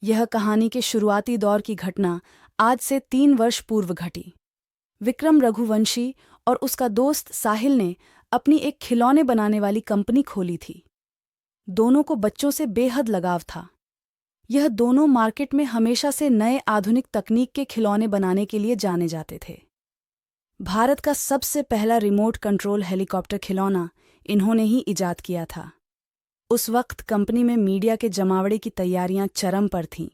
यह कहानी के शुरुआती दौर की घटना आज से 3 वर्ष पूर्व घटी। विक्रम रघुवंशी और उसका दोस्त साहिल ने अपनी एक खिलौने बनाने वाली कंपनी खोली थी। दोनों को बच्चों से बेहद लगाव था। यह दोनों मार्केट में हमेशा से नए आधुनिक तकनीक के खिलौने बनाने के लिए जाने जाते थे। भारत का सबसे पहला रिमोट कंट्रोल हेलीकॉप्टर खिलौना इन्होंने ही इजाद किया था। उस वक्त कंपनी में मीडिया के जमावड़े की तैयारियां चरम पर थीं।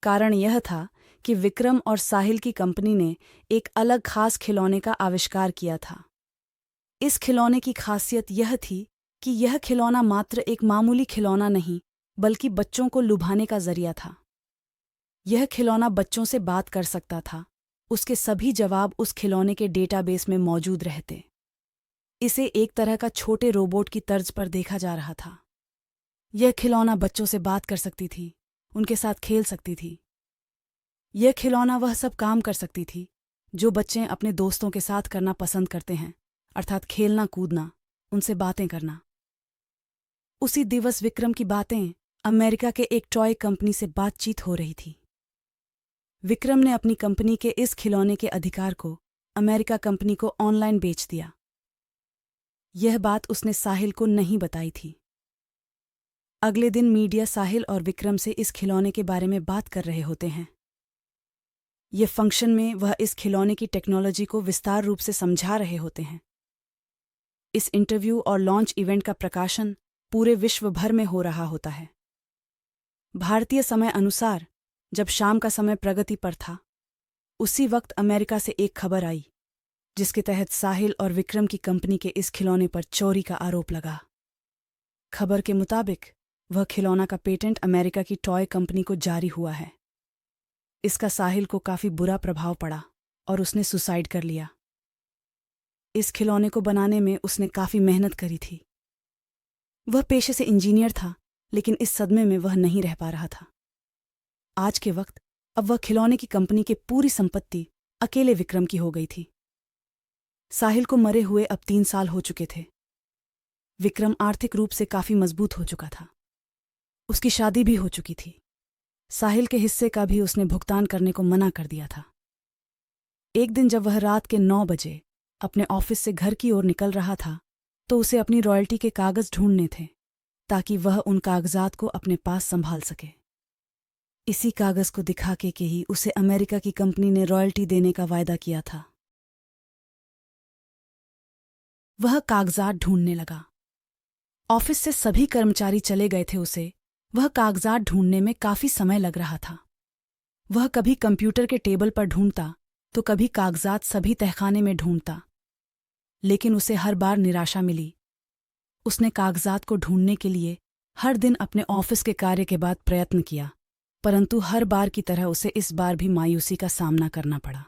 कारण यह था कि विक्रम और साहिल की कंपनी ने एक अलग खास खिलौने का आविष्कार किया था। इस खिलौने की खासियत यह थी कि यह खिलौना मात्र एक मामूली खिलौना नहीं, बल्कि बच्चों को लुभाने का जरिया था। यह खिलौना बच्चों से बात कर सकता था। उसके सभी जवाब उस खिलौने के डेटाबेस में मौजूद रहते। इसे एक तरह का छोटे रोबोट की तर्ज पर देखा जा रहा था। यह खिलौना बच्चों से बात कर सकती थी, उनके साथ खेल सकती थी। यह खिलौना वह सब काम कर सकती थी जो बच्चे अपने दोस्तों के साथ करना पसंद करते हैं, अर्थात खेलना, कूदना, उनसे बातें करना। उसी दिवस विक्रम की बातें अमेरिका के एक टॉय कंपनी से बातचीत हो रही थी। विक्रम ने अपनी कंपनी के इस खिलौने के अधिकार को अमेरिका कंपनी को ऑनलाइन बेच दिया। यह बात उसने साहिल को नहीं बताई थी। अगले दिन मीडिया साहिल और विक्रम से इस खिलौने के बारे में बात कर रहे होते हैं। ये फंक्शन में वह इस खिलौने की टेक्नोलॉजी को विस्तार रूप से समझा रहे होते हैं। इस इंटरव्यू और लॉन्च इवेंट का प्रकाशन पूरे विश्व भर में हो रहा होता है। भारतीय समय अनुसार जब शाम का समय प्रगति पर था, उसी वक्त अमेरिका से एक खबर आई जिसके तहत साहिल और विक्रम की कंपनी के इस खिलौने पर चोरी का आरोप लगा। खबर के मुताबिक वह खिलौना का पेटेंट अमेरिका की टॉय कंपनी को जारी हुआ है। इसका साहिल को काफी बुरा प्रभाव पड़ा और उसने सुसाइड कर लिया। इस खिलौने को बनाने में उसने काफी मेहनत करी थी। वह पेशे से इंजीनियर था, लेकिन इस सदमे में वह नहीं रह पा रहा था। आज के वक्त अब वह खिलौने की कंपनी की पूरी संपत्ति अकेले विक्रम की हो गई थी। साहिल को मरे हुए अब 3 साल हो चुके थे। विक्रम आर्थिक रूप से काफी मजबूत हो चुका था। उसकी शादी भी हो चुकी थी। साहिल के हिस्से का भी उसने भुगतान करने को मना कर दिया था। एक दिन जब वह रात के 9 बजे अपने ऑफिस से घर की ओर निकल रहा था, तो उसे अपनी रॉयल्टी के कागज ढूंढने थे ताकि वह उन कागजात को अपने पास संभाल सके। इसी कागज को दिखा के ही उसे अमेरिका की कंपनी ने रॉयल्टी देने का वायदा किया था। वह कागजात ढूंढने लगा। ऑफिस से सभी कर्मचारी चले गए थे। उसे वह कागजात ढूंढने में काफी समय लग रहा था। वह कभी कंप्यूटर के टेबल पर ढूंढता तो कभी कागजात सभी तहखाने में ढूंढता, लेकिन उसे हर बार निराशा मिली। उसने कागजात को ढूंढने के लिए हर दिन अपने ऑफिस के कार्य के बाद प्रयत्न किया, परंतु हर बार की तरह उसे इस बार भी मायूसी का सामना करना पड़ा।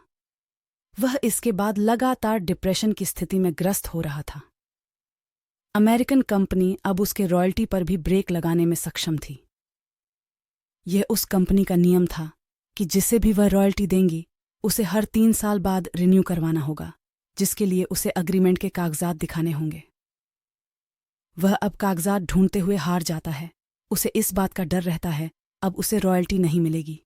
वह इसके बाद लगातार डिप्रेशन की स्थिति में ग्रस्त हो रहा था। अमेरिकन कंपनी अब उसके रॉयल्टी पर भी ब्रेक लगाने में सक्षम थी। यह उस कंपनी का नियम था कि जिसे भी वह रॉयल्टी देंगी उसे हर 3 साल बाद रिन्यू करवाना होगा, जिसके लिए उसे अग्रीमेंट के कागजात दिखाने होंगे। वह अब कागजात ढूंढते हुए हार जाता है। उसे इस बात का डर रहता है अब उसे रॉयल्टी नहीं मिलेगी।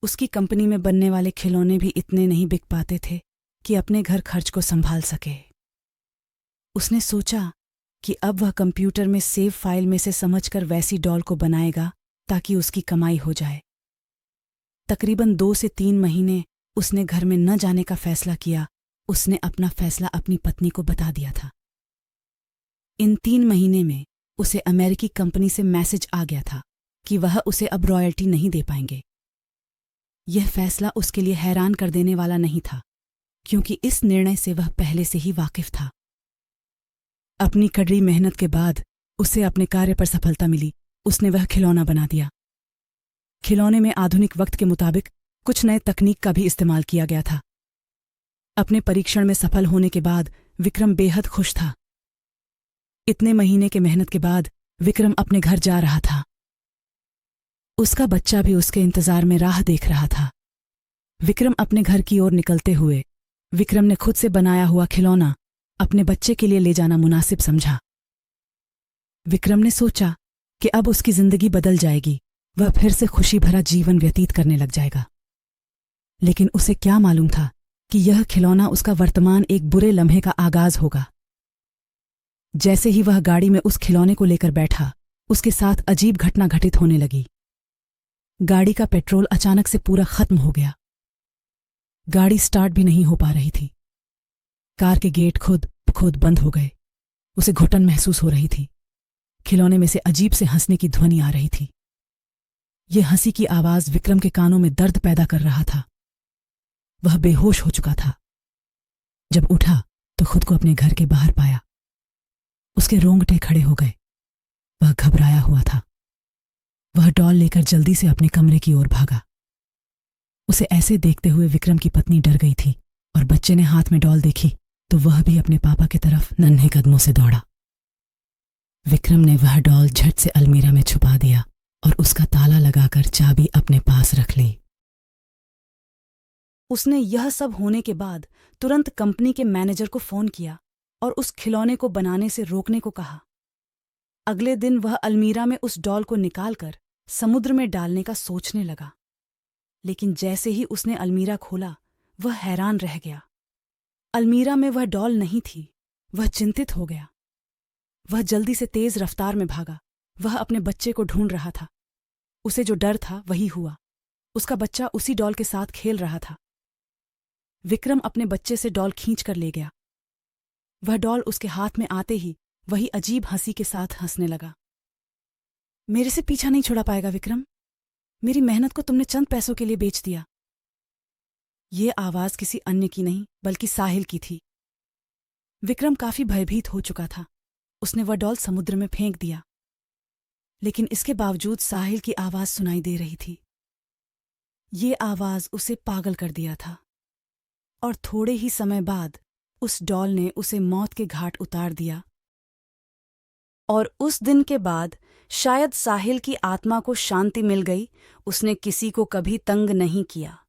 उसकी कंपनी में बनने वाले खिलौने भी इतने नहीं बिक पाते थे कि अपने घर खर्च को संभाल सके। उसने सोचा कि अब वह कंप्यूटर में सेव फाइल में से समझकर वैसी डॉल को बनाएगा ताकि उसकी कमाई हो जाए। तकरीबन 2 से 3 महीने उसने घर में न जाने का फैसला किया। उसने अपना फैसला अपनी पत्नी को बता दिया था। इन 3 महीने में उसे अमेरिकी कंपनी से मैसेज आ गया था कि वह उसे अब रॉयल्टी नहीं दे पाएंगे। यह फैसला उसके लिए हैरान कर देने वाला नहीं था, क्योंकि इस निर्णय से वह पहले से ही वाकिफ था। अपनी कड़ी मेहनत के बाद उसे अपने कार्य पर सफलता मिली। उसने वह खिलौना बना दिया। खिलौने में आधुनिक वक्त के मुताबिक कुछ नए तकनीक का भी इस्तेमाल किया गया था। अपने परीक्षण में सफल होने के बाद विक्रम बेहद खुश था। इतने महीने के मेहनत के बाद विक्रम अपने घर जा रहा था। उसका बच्चा भी उसके इंतजार में राह देख रहा था। विक्रम अपने घर की ओर निकलते हुए विक्रम ने खुद से बनाया हुआ खिलौना अपने बच्चे के लिए ले जाना मुनासिब समझा। विक्रम ने सोचा कि अब उसकी जिंदगी बदल जाएगी वह फिर से खुशी भरा जीवन व्यतीत करने लग जाएगा। लेकिन उसे क्या मालूम था कि यह खिलौना उसका वर्तमान एक बुरे लम्हे का आगाज होगा। जैसे ही वह गाड़ी में उस खिलौने को लेकर बैठा, उसके साथ अजीब घटना घटित होने लगी। गाड़ी का पेट्रोल अचानक से पूरा खत्म हो गया। गाड़ी स्टार्ट भी नहीं हो पा रही थी। कार के गेट खुद बंद हो गए। उसे घुटन महसूस हो रही थी। खिलौने में से अजीब से हंसने की ध्वनि आ रही थी। यह हंसी की आवाज विक्रम के कानों में दर्द पैदा कर रहा था। वह बेहोश हो चुका था। जब उठा तो खुद को अपने घर के बाहर पाया। उसके रोंगटे खड़े हो गए। वह घबराया हुआ था। वह डॉल लेकर जल्दी से अपने कमरे की ओर भागा। उसे ऐसे देखते हुए विक्रम की पत्नी डर गई थी और बच्चे ने हाथ में डॉल देखी तो वह भी अपने पापा की तरफ नन्हे कदमों से दौड़ा। विक्रम ने वह डॉल झट से अलमीरा में छुपा दिया और उसका ताला लगाकर चाबी अपने पास रख ली। उसने यह सब होने के बाद तुरंत कंपनी के मैनेजर को फोन किया और उस खिलौने को बनाने से रोकने को कहा। अगले दिन वह अलमीरा में उस डॉल को निकालकर समुद्र में डालने का सोचने लगा। लेकिन जैसे ही उसने अलमीरा खोला, वह हैरान रह गया। अलमीरा में वह डॉल नहीं थी। वह चिंतित हो गया। वह जल्दी से तेज रफ्तार में भागा। वह अपने बच्चे को ढूंढ रहा था। उसे जो डर था वही हुआ। उसका बच्चा उसी डॉल के साथ खेल रहा था। विक्रम अपने बच्चे से डॉल खींच कर ले गया। वह डॉल उसके हाथ में आते ही वही अजीब हंसी के साथ हंसने लगा। मेरे से पीछा नहीं छुड़ा पाएगा विक्रम। मेरी मेहनत को तुमने चंद पैसों के लिए बेच दिया। ये आवाज किसी अन्य की नहीं बल्कि साहिल की थी। विक्रम काफी भयभीत हो चुका था। उसने वह डॉल समुद्र में फेंक दिया। लेकिन इसके बावजूद साहिल की आवाज सुनाई दे रही थी। ये आवाज उसे पागल कर दिया था और थोड़े ही समय बाद उस डॉल ने उसे मौत के घाट उतार दिया। और उस दिन के बाद शायद साहिल की आत्मा को शांति मिल गई। उसने किसी को कभी तंग नहीं किया।